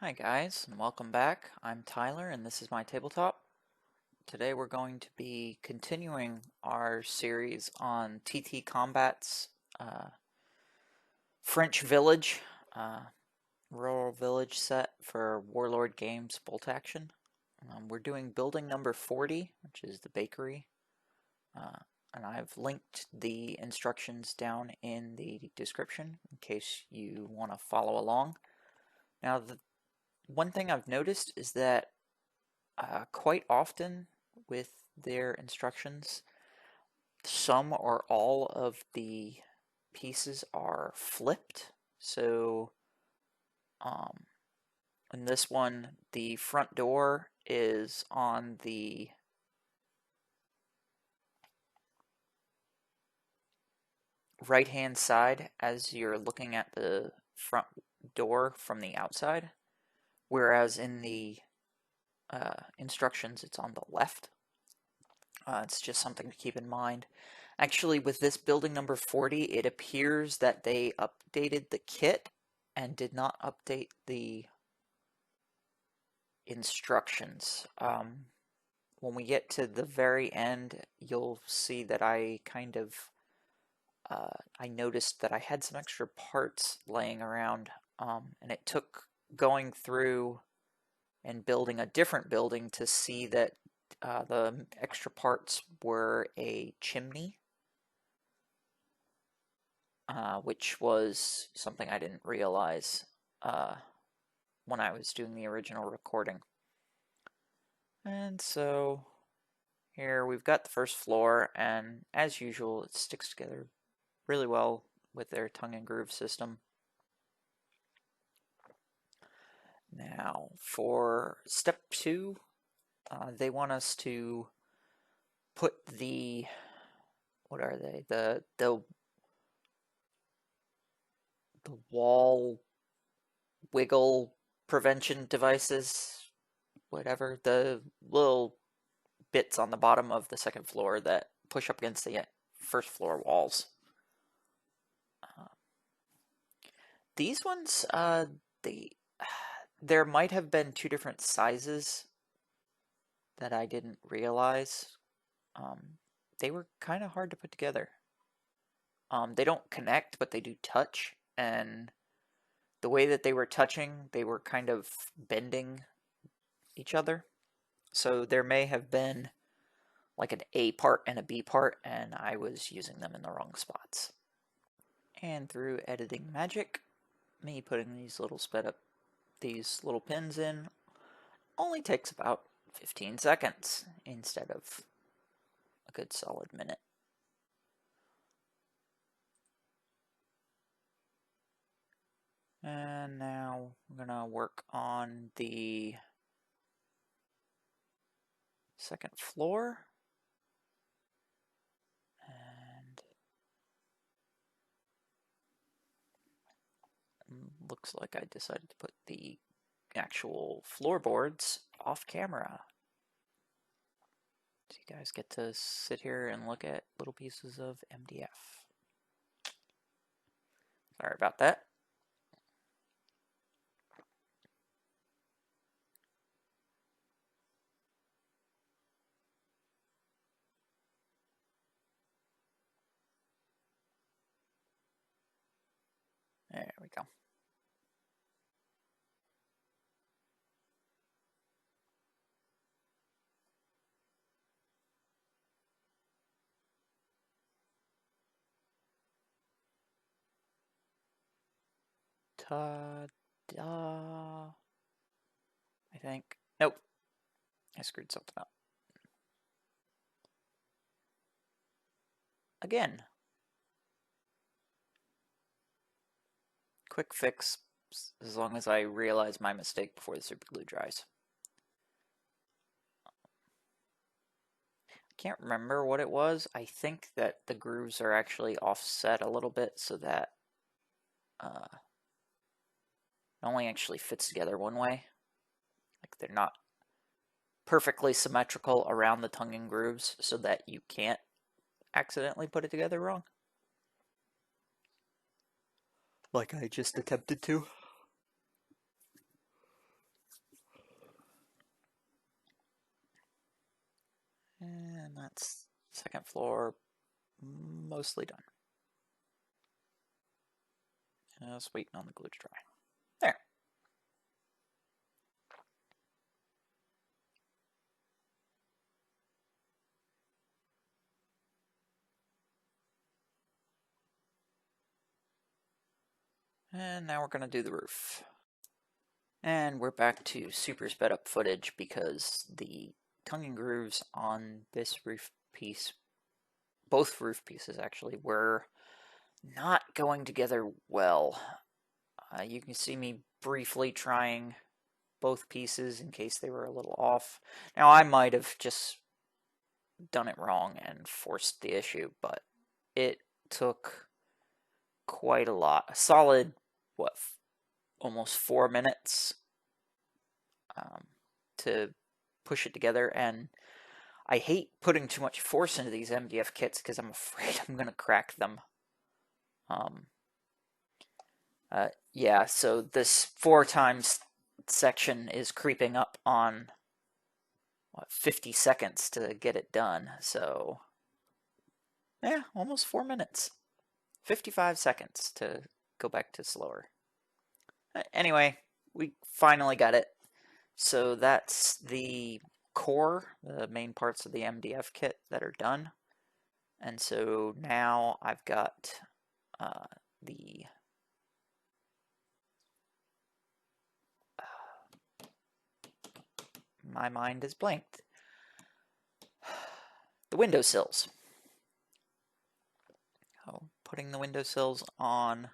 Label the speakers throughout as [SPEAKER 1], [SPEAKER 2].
[SPEAKER 1] Hi guys, and welcome back. I'm Tyler and this is my tabletop. Today we're going to be continuing our series on TTCombat's French Village, uh, rural village set for Warlord Games Bolt Action. We're doing building number 40, which is the bakery, and I've linked the instructions down in the description in case you want to follow along. Now, the one thing I've noticed is that quite often with their instructions, some or all of the pieces are flipped. So um, in this one, the front door is on the right hand side as you're looking at the front door from the outside, whereas in the instructions it's on the left. It's just something to keep in mind. Actually, with this building number 40, it appears that they updated the kit and did not update the instructions. When we get to the very end, you'll see that I I noticed that I had some extra parts laying around, and it took going through and building a different building to see that the extra parts were a chimney, which was something I didn't realize when I was doing the original recording. And so here we've got the first floor, and as usual, it sticks together really well with their tongue and groove system. Now, for step 2, they want us to put the, what are they? The wall wiggle prevention devices, whatever, the little bits on the bottom of the second floor that push up against the first floor walls. These ones, they there might have been two different sizes that I didn't realize. They were kind of hard to put together. They don't connect, but they do touch, and the way that they were touching, they were kind of bending each other. So there may have been like an A part and a B part, and I was using them in the wrong spots. And through editing magic, me putting these little pins in only takes about 15 seconds instead of a good solid minute. And now I'm gonna work on the second floor. And looks like I decided to put the actual floorboards off camera. So you guys get to sit here and look at little pieces of MDF. Sorry about that. There we go. Ta-da! I think. Nope. I screwed something up. Again. Quick fix, as long as I realize my mistake before the super glue dries. I can't remember what it was. I think that the grooves are actually offset a little bit so that it only actually fits together one way. Like they're not perfectly symmetrical around the tongue and grooves so that you can't accidentally put it together wrong. Like I just attempted to. that's second floor mostly done. Just waiting on the glue to dry. There. And now we're going to do the roof. And we're back to super sped up footage because the tongue and grooves on this roof piece, both roof pieces actually, were not going together well. You can see me briefly trying both pieces in case they were a little off. Now I might have just done it wrong and forced the issue, but it took quite a lot. A solid, what, almost 4 minutes to push it together, and I hate putting too much force into these MDF kits because I'm afraid I'm going to crack them. Yeah, so this 4 times section is creeping up on, what, 50 seconds to get it done, so yeah, almost 4 minutes. 55 seconds to go back to slower. Anyway, we finally got it. So that's the core, the main parts of the MDF kit that are done. And so now I've got the my mind is blanked. The windowsills. So putting the windowsills on,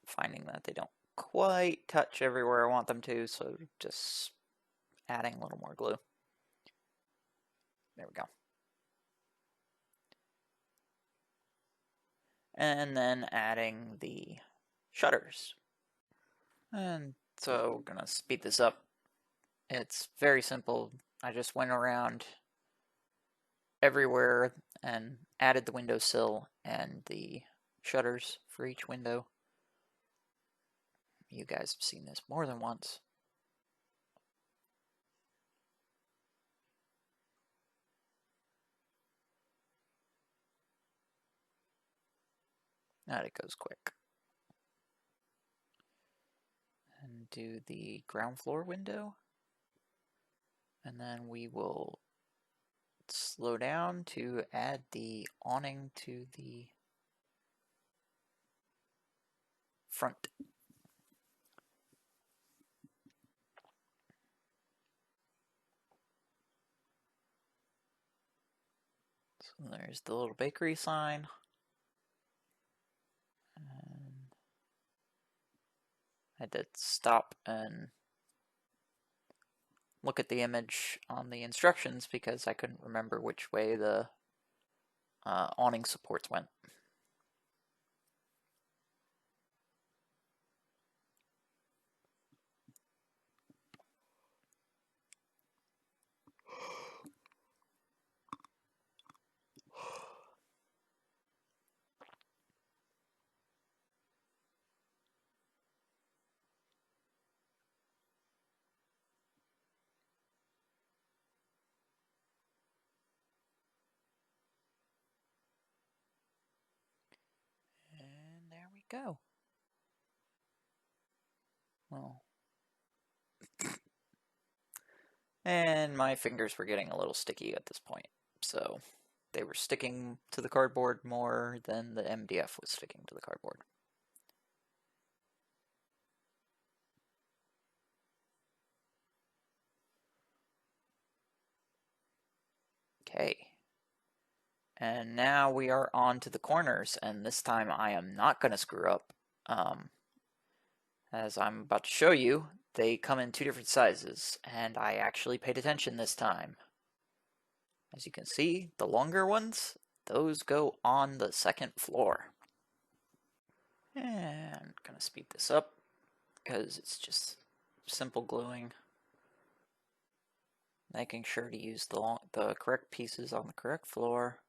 [SPEAKER 1] finding that they don't quite touch everywhere I want them to, so just adding a little more glue. There we go. And then adding the shutters. And so we're gonna speed this up. It's very simple. I just went around everywhere and added the windowsill and the shutters for each window. You guys have seen this more than once. That it goes quick. And do the ground floor window. And then we will slow down to add the awning to the front. So there's the little bakery sign. And I did stop and look at the image on the instructions because I couldn't remember which way the awning supports went. And there we go. Well, and my fingers were getting a little sticky at this point, so they were sticking to the cardboard more than the MDF was sticking to the cardboard. Okay. And now we are on to the corners, and this time I am not going to screw up. As I'm about to show you, they come in 2 different sizes, and I actually paid attention this time. As you can see, the longer ones, those go on the second floor. And I'm going to speed this up because it's just simple gluing. Making sure to use the correct pieces on the correct floor.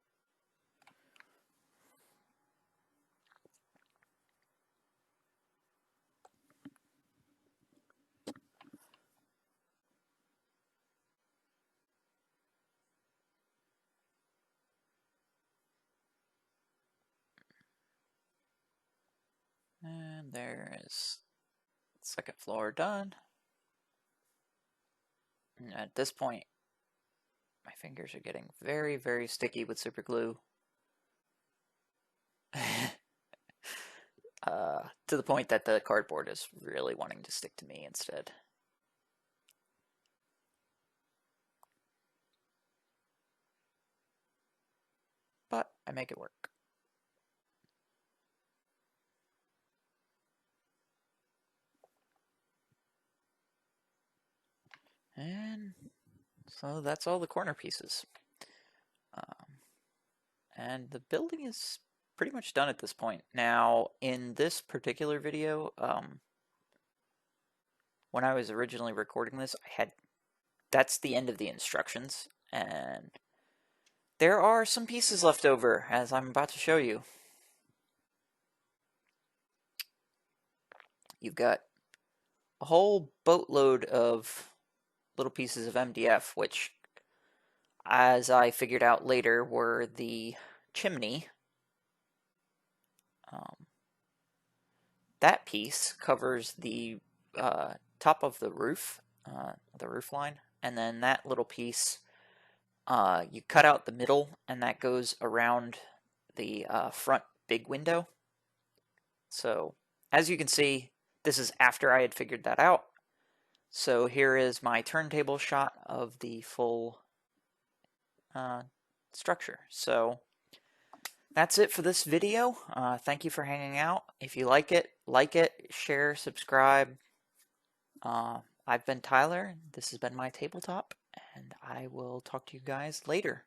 [SPEAKER 1] And there is second floor done. And at this point, my fingers are getting very, very sticky with super glue. To the point that the cardboard is really wanting to stick to me instead. But I make it work. And so that's all the corner pieces. And the building is pretty much done at this point. Now, in this particular video, when I was originally recording this, that's the end of the instructions, and there are some pieces left over, as I'm about to show you. You've got a whole boatload of little pieces of MDF, which, as I figured out later, were the chimney. That piece covers the top of the roof line, and then that little piece, you cut out the middle, and that goes around the front big window. So, as you can see, this is after I had figured that out. So here is my turntable shot of the full structure. So that's it for this video. Thank you for hanging out. If you like it, share, subscribe. I've been Tyler. This has been my tabletop, and I will talk to you guys later.